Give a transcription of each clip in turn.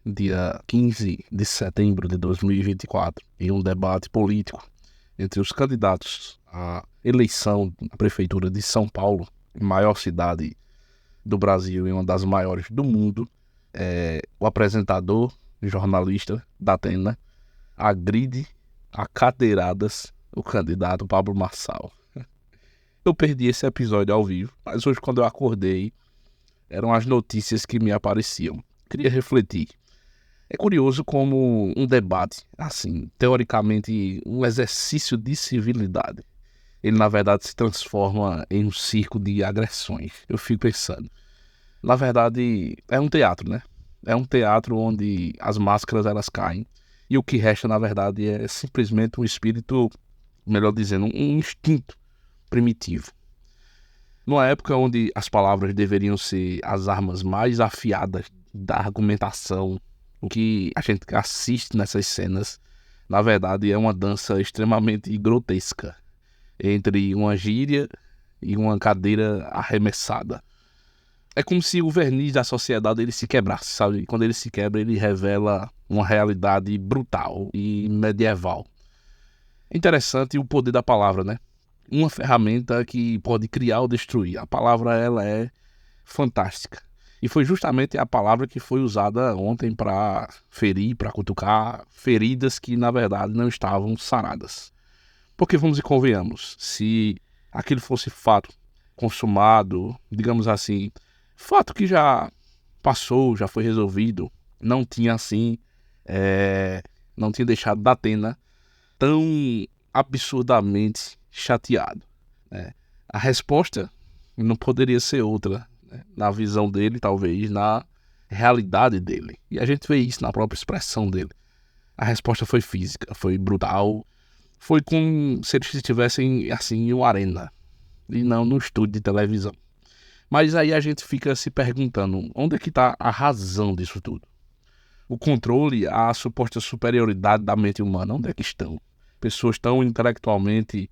dia 15 de setembro de 2024, em um debate político entre os candidatos à eleição à Prefeitura de São Paulo, maior cidade do Brasil e uma das maiores do mundo. O apresentador, jornalista da Atena, agride a cadeiradas o candidato Pablo Marçal. Eu perdi esse episódio ao vivo, mas hoje, quando eu acordei, eram as notícias que me apareciam. Queria refletir. É curioso como um debate, assim, teoricamente um exercício de civilidade, ele na verdade se transforma em um circo de agressões. Eu fico pensando, na verdade é um teatro, né? É um teatro onde as máscaras elas caem e o que resta na verdade é simplesmente um espírito, melhor dizendo, um instinto primitivo. Numa época onde as palavras deveriam ser as armas mais afiadas da argumentação, o que a gente assiste nessas cenas, na verdade, é uma dança extremamente grotesca entre uma gíria e uma cadeira arremessada. É como se o verniz da sociedade ele se quebrasse, sabe? E quando ele se quebra, ele revela uma realidade brutal e medieval. É interessante o poder da palavra, né? Uma ferramenta que pode criar ou destruir. A palavra ela é fantástica. E foi justamente a palavra que foi usada ontem para ferir, para cutucar feridas que na verdade não estavam saradas. Porque vamos e convenhamos, se aquilo fosse fato consumado, digamos assim, fato que já passou, já foi resolvido, não tinha assim, não tinha deixado da Atena tão absurdamente chateado, né? A resposta não poderia ser outra, né? Na visão dele, talvez, na realidade dele. E a gente vê isso na própria expressão dele. A resposta foi física, foi brutal, foi como se eles estivessem assim em uma arena e não no estúdio de televisão. Mas aí a gente fica se perguntando, onde é que está a razão disso tudo? O controle, a suposta superioridade da mente humana, onde é que estão? Pessoas tão intelectualmente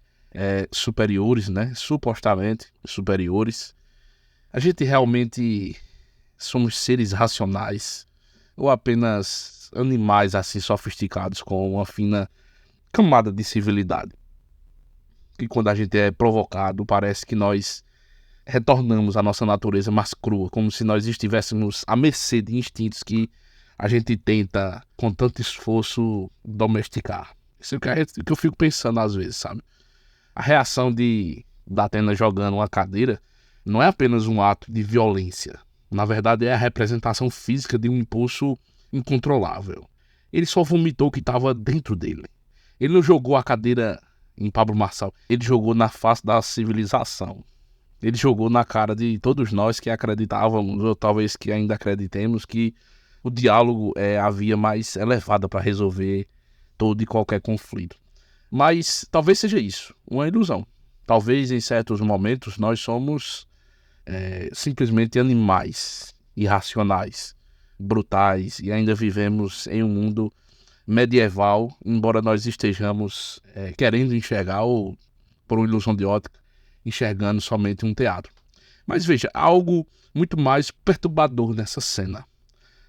superiores, né? Supostamente superiores. A gente realmente somos seres racionais ou apenas animais assim sofisticados com uma fina camada de civilidade? Que quando a gente é provocado, parece que nós retornamos à nossa natureza mais crua, como se nós estivéssemos à mercê de instintos que a gente tenta, com tanto esforço, domesticar. Isso é o que eu fico pensando às vezes, sabe? A reação da Atena jogando uma cadeira não é apenas um ato de violência. Na verdade, é a representação física de um impulso incontrolável. Ele só vomitou o que estava dentro dele. Ele não jogou a cadeira em Pablo Marçal, ele jogou na face da civilização. Ele jogou na cara de todos nós que acreditávamos, ou talvez que ainda acreditemos, que o diálogo é a via mais elevada para resolver todo e qualquer conflito. Mas talvez seja isso, uma ilusão. Talvez em certos momentos nós somos simplesmente animais irracionais, brutais, e ainda vivemos em um mundo medieval, embora nós estejamos querendo enxergar, ou por uma ilusão de ótica, enxergando somente um teatro. Mas veja, há algo muito mais perturbador nessa cena.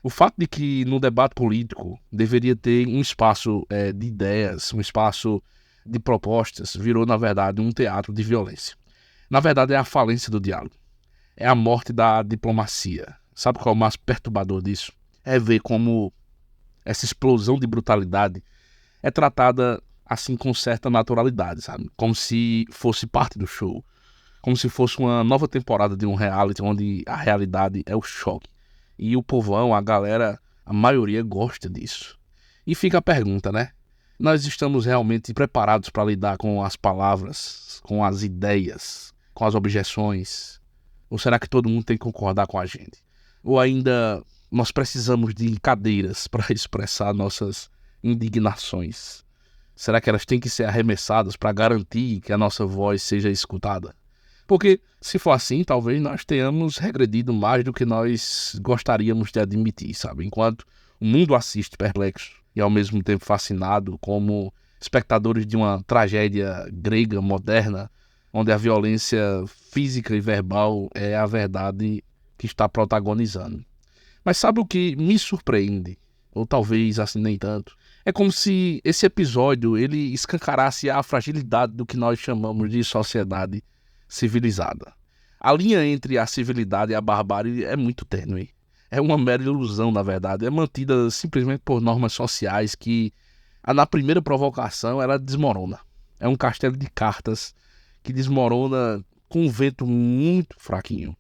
O fato de que no debate político deveria ter um espaço de ideias, um espaço de propostas, virou na verdade um teatro de violência. Na verdade é a falência do diálogo. É a morte da diplomacia. Sabe qual é o mais perturbador disso? É ver como essa explosão de brutalidade é tratada assim com certa naturalidade, sabe? Como se fosse parte do show. Como se fosse uma nova temporada de um reality onde a realidade é o choque. E o povão, a galera, a maioria gosta disso. E fica a pergunta, né? Nós estamos realmente preparados para lidar com as palavras, com as ideias, com as objeções? Ou será que todo mundo tem que concordar com a gente? Ou ainda nós precisamos de cadeiras para expressar nossas indignações? Será que elas têm que ser arremessadas para garantir que a nossa voz seja escutada? Porque, se for assim, talvez nós tenhamos regredido mais do que nós gostaríamos de admitir, sabe? Enquanto o mundo assiste perplexo e ao mesmo tempo fascinado, como espectadores de uma tragédia grega moderna, onde a violência física e verbal é a verdade que está protagonizando. Mas sabe o que me surpreende? ou talvez assim nem tanto. É como se esse episódio ele escancarasse a fragilidade do que nós chamamos de sociedade civilizada. A linha entre a civilidade e a barbárie é muito tênue. É uma mera ilusão, na verdade. É mantida simplesmente por normas sociais que, na primeira provocação, ela desmorona. É um castelo de cartas que desmorona com um vento muito fraquinho.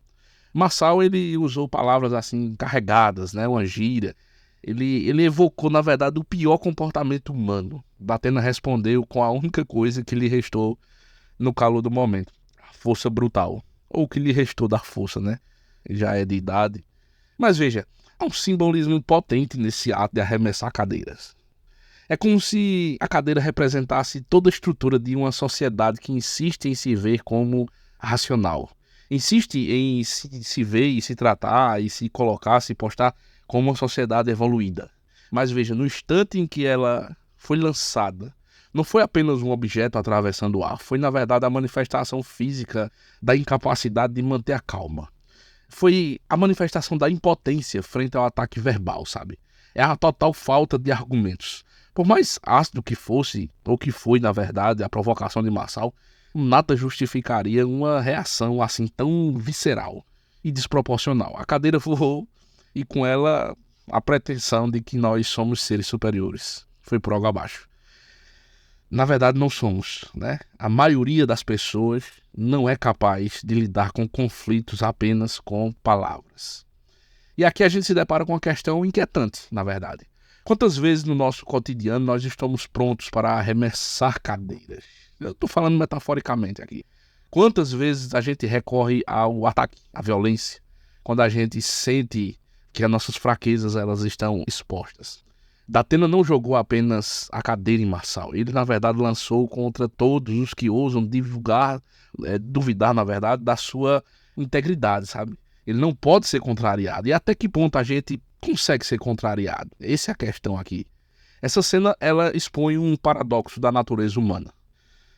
Marçal, ele usou palavras assim carregadas, né, uma gíria. Ele evocou, na verdade, o pior comportamento humano. Datena respondeu com a única coisa que lhe restou no calor do momento: a força brutal. Ou o que lhe restou da força, né? Ele já é de idade. Mas veja, há um simbolismo potente nesse ato de arremessar cadeiras. É como se a cadeira representasse toda a estrutura de uma sociedade que insiste em se ver como racional. Insiste em se ver e se tratar e se colocar, se postar como uma sociedade evoluída. Mas veja, no instante em que ela foi lançada, não foi apenas um objeto atravessando o ar, foi na verdade a manifestação física da incapacidade de manter a calma. Foi a manifestação da impotência frente ao ataque verbal, sabe? É a total falta de argumentos. Por mais ácido que fosse, ou que foi, na verdade, a provocação de Marçal, nada justificaria uma reação assim tão visceral e desproporcional. A cadeira voou e com ela a pretensão de que nós somos seres superiores. Foi por água abaixo. Na verdade, não somos, né? A maioria das pessoas não é capaz de lidar com conflitos apenas com palavras. E aqui a gente se depara com uma questão inquietante, na verdade. Quantas vezes no nosso cotidiano nós estamos prontos para arremessar cadeiras? Eu estou falando metaforicamente aqui. Quantas vezes a gente recorre ao ataque, à violência, quando a gente sente que as nossas fraquezas elas estão expostas? Datena não jogou apenas a cadeira em Marçal. Ele, na verdade, lançou contra todos os que ousam duvidar, na verdade, da sua integridade, sabe? Ele não pode ser contrariado. E até que ponto a gente consegue ser contrariado? Essa é a questão aqui. Essa cena, ela expõe um paradoxo da natureza humana.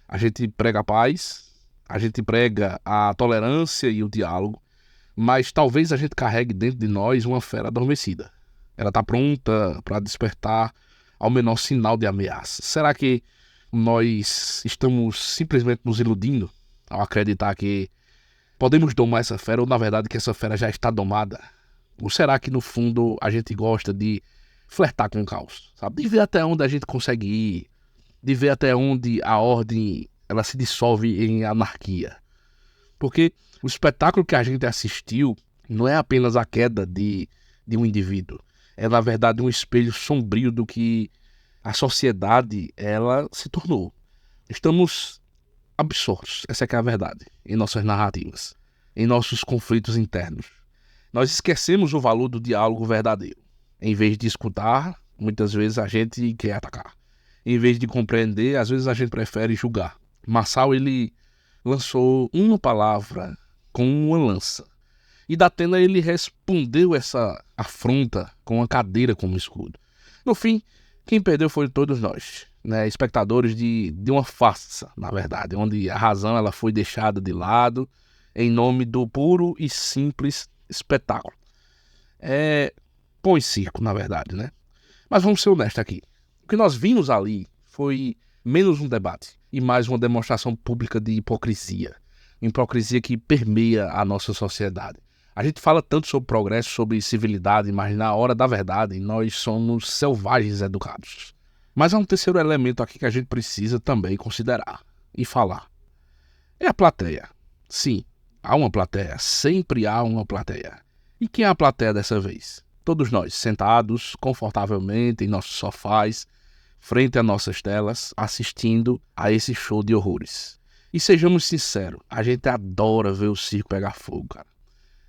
A gente prega a paz, a gente prega a tolerância e o diálogo, mas talvez a gente carregue dentro de nós uma fera adormecida. Ela está pronta para despertar ao menor sinal de ameaça. Será que nós estamos simplesmente nos iludindo ao acreditar que podemos domar essa fera, ou na verdade que essa fera já está domada? Ou será que no fundo a gente gosta de flertar com o caos, sabe? De ver até onde a gente consegue ir, de ver até onde a ordem ela se dissolve em anarquia. Porque o espetáculo que a gente assistiu não é apenas a queda de um indivíduo. É, na verdade, um espelho sombrio do que a sociedade ela se tornou. Estamos absortos, essa é que é a verdade, em nossas narrativas, em nossos conflitos internos. Nós esquecemos o valor do diálogo verdadeiro. Em vez de escutar, muitas vezes a gente quer atacar. Em vez de compreender, às vezes a gente prefere julgar. Marçal, ele lançou uma palavra com uma lança. E Datena, ele respondeu essa afronta com uma cadeira como escudo. No fim, quem perdeu foi todos nós, né? Espectadores de uma farsa, na verdade, onde a razão ela foi deixada de lado em nome do puro e simples espetáculo. É pão e circo, na verdade, né? Mas vamos ser honestos aqui. O que nós vimos ali foi menos um debate e mais uma demonstração pública de hipocrisia. Hipocrisia que permeia a nossa sociedade. A gente fala tanto sobre progresso, sobre civilidade, mas na hora da verdade nós somos selvagens educados. Mas há um terceiro elemento aqui que a gente precisa também considerar e falar. É a plateia. Sim, há uma plateia. Sempre há uma plateia. E quem é a plateia dessa vez? Todos nós, sentados confortavelmente em nossos sofás, frente a nossas telas, assistindo a esse show de horrores. E sejamos sinceros, a gente adora ver o circo pegar fogo, cara.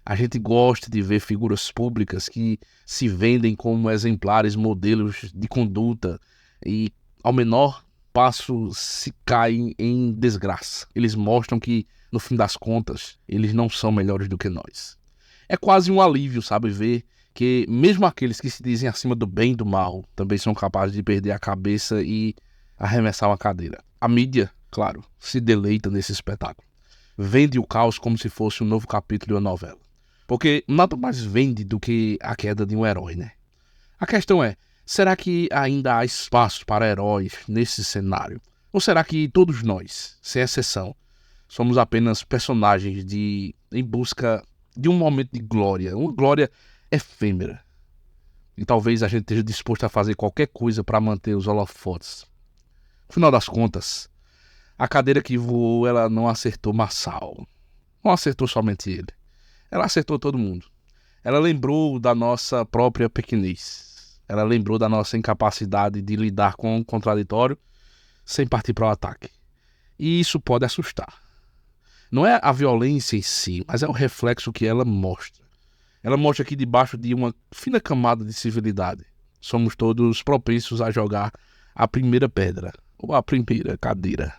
A gente gosta de ver figuras públicas que se vendem como exemplares, modelos de conduta e, ao menor passo, se caem em desgraça. Eles mostram que, no fim das contas, eles não são melhores do que nós. É quase um alívio, sabe, ver que mesmo aqueles que se dizem acima do bem e do mal também são capazes de perder a cabeça e arremessar uma cadeira. A mídia, claro, se deleita nesse espetáculo. Vende o caos como se fosse um novo capítulo de uma novela. Porque nada mais vende do que a queda de um herói, né? A questão é, Será que ainda há espaço para heróis nesse cenário? Ou será que todos nós, sem exceção, somos apenas personagens em busca de um momento de glória, uma glória efêmera? E talvez a gente esteja disposto a fazer qualquer coisa para manter os holofotes. No final das contas, a cadeira que voou, ela não acertou Marçal. Não acertou somente ele. Ela acertou todo mundo. Ela lembrou da nossa própria pequenez. Ela lembrou da nossa incapacidade de lidar com o contraditório sem partir para o ataque. E isso pode assustar. Não é a violência em si, mas é o reflexo que ela mostra. Ela mostra que debaixo de uma fina camada de civilidade, somos todos propensos a jogar a primeira pedra ou a primeira cadeira.